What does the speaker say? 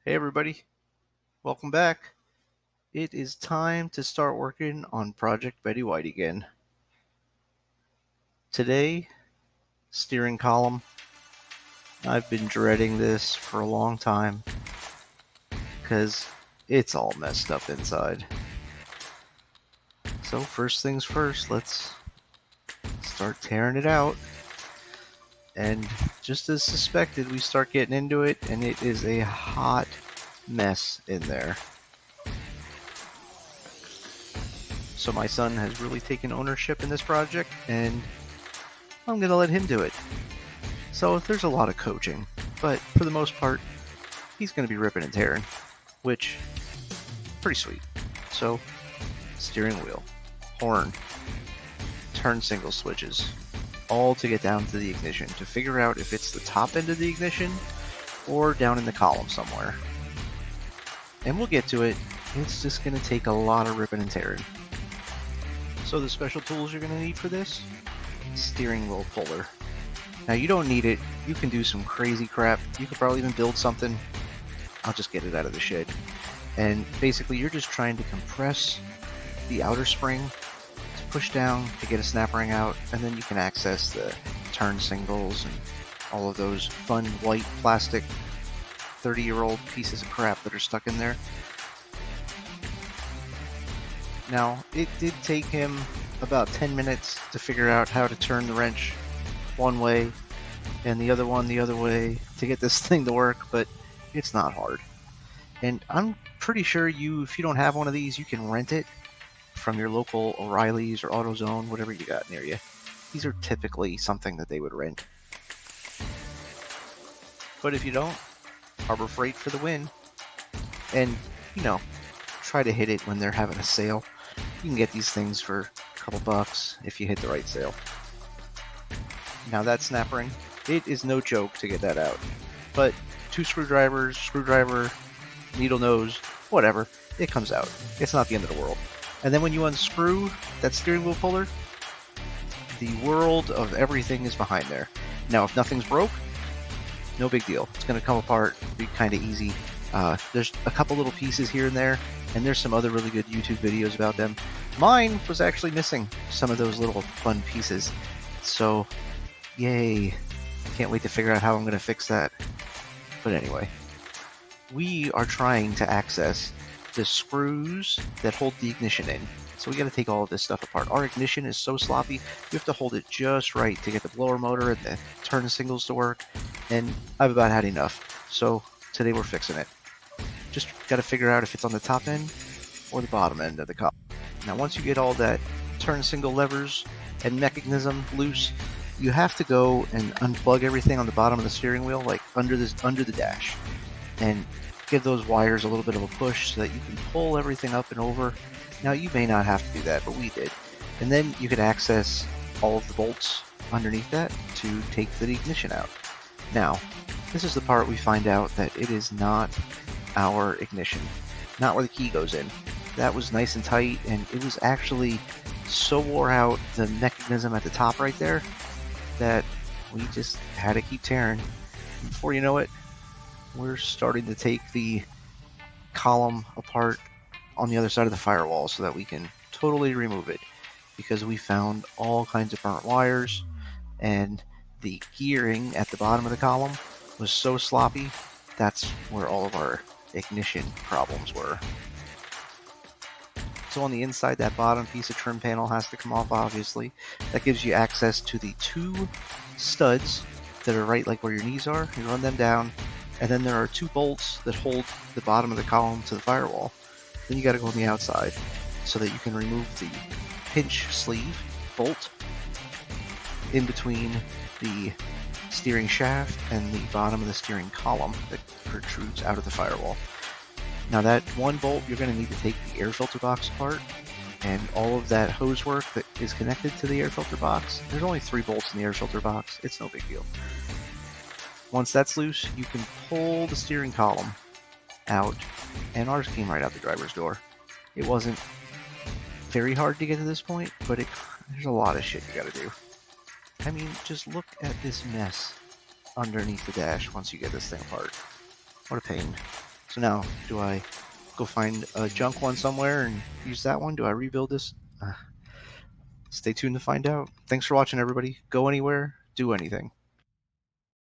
Hey everybody, welcome back. It is time to start working on Project Betty White again. Today, steering column. I've been dreading this for a long time because it's all messed up inside. So first things first, let's start tearing it out. And just as suspected, we start getting into it and it is a hot mess in there. So my son has really taken ownership in this project and I'm going to let him do it. So there's a lot of coaching, but for the most part, he's going to be ripping and tearing, which pretty sweet. So steering wheel, horn, turn signal switches, all to get down to the ignition to figure out if it's the top end of the ignition or down in the column somewhere. And we'll get to it. It's just going to take a lot of ripping and tearing. So the special tools you're going to need for this: steering wheel puller. Now you don't need it. You can do some crazy crap. You could probably even build something. I'll just get it out of the shed. And basically you're just trying to compress the outer spring to push down to get a snap ring out, and then you can access the turn signals and all of those fun white plastic 30-year-old pieces of crap that are stuck in there. Now, it did take him about 10 minutes to figure out how to turn the wrench one way and the other one the other way to get this thing to work, but it's not hard. And I'm pretty sure if you don't have one of these, you can rent it from your local O'Reilly's or AutoZone, whatever you got near you. These are typically something that they would rent. But if you don't, Harbor Freight for the win. And, try to hit it when they're having a sale. You can get these things for a couple bucks if you hit the right sale. Now that snap ring, it is no joke to get that out. But 2 screwdrivers, screwdriver, needle nose, whatever, it comes out. It's not the end of the world. And then when you unscrew that steering wheel puller, the world of everything is behind there. Now if nothing's broke, no big deal. It's going to come apart, be kind of easy. There's a couple little pieces here and there, and there's some other really good YouTube videos about them. Mine was actually missing some of those little fun pieces. So, yay. Can't wait to figure out how I'm going to fix that. But anyway, we are trying to access the screws that hold the ignition in. So we got to take all of this stuff apart. Our ignition is so sloppy, you have to hold it just right to get the blower motor and the turn signals to work. And I've about had enough. So today we're fixing it. Just got to figure out if it's on the top end or the bottom end of the column. Now once you get all that turn signal levers and mechanism loose, you have to go and unplug everything on the bottom of the steering wheel, like under the dash, and give those wires a little bit of a push so that you can pull everything up and over. Now you may not have to do that, but we did. And then you could access all of the bolts underneath that to take the ignition out. Now, this is the part we find out that it is not our ignition, not where the key goes in. That was nice and tight, and it was actually so wore out, the mechanism at the top right there, that we just had to keep tearing. Before you know it, we're starting to take the column apart on the other side of the firewall so that we can totally remove it, because we found all kinds of burnt wires, and the gearing at the bottom of the column was so sloppy. That's where all of our ignition problems were. So on the inside, that bottom piece of trim panel has to come off, obviously. That gives you access to the 2 studs that are right like where your knees are. You run them down, and then there are 2 bolts that hold the bottom of the column to the firewall. Then you got to go on the outside so that you can remove the pinch sleeve bolt in between the steering shaft and the bottom of the steering column that protrudes out of the firewall. Now that one bolt, you're going to need to take the air filter box apart, and all of that hose work that is connected to the air filter box. There's only 3 bolts in the air filter box. It's no big deal. Once that's loose, you can pull the steering column out, and ours came right out the driver's door. It wasn't very hard to get to this point, but there's a lot of shit you got to do. I mean, just look at this mess underneath the dash once you get this thing apart. What a pain. So now, do I go find a junk one somewhere and use that one? Do I rebuild this? Stay tuned to find out. Thanks for watching, everybody. Go anywhere, do anything.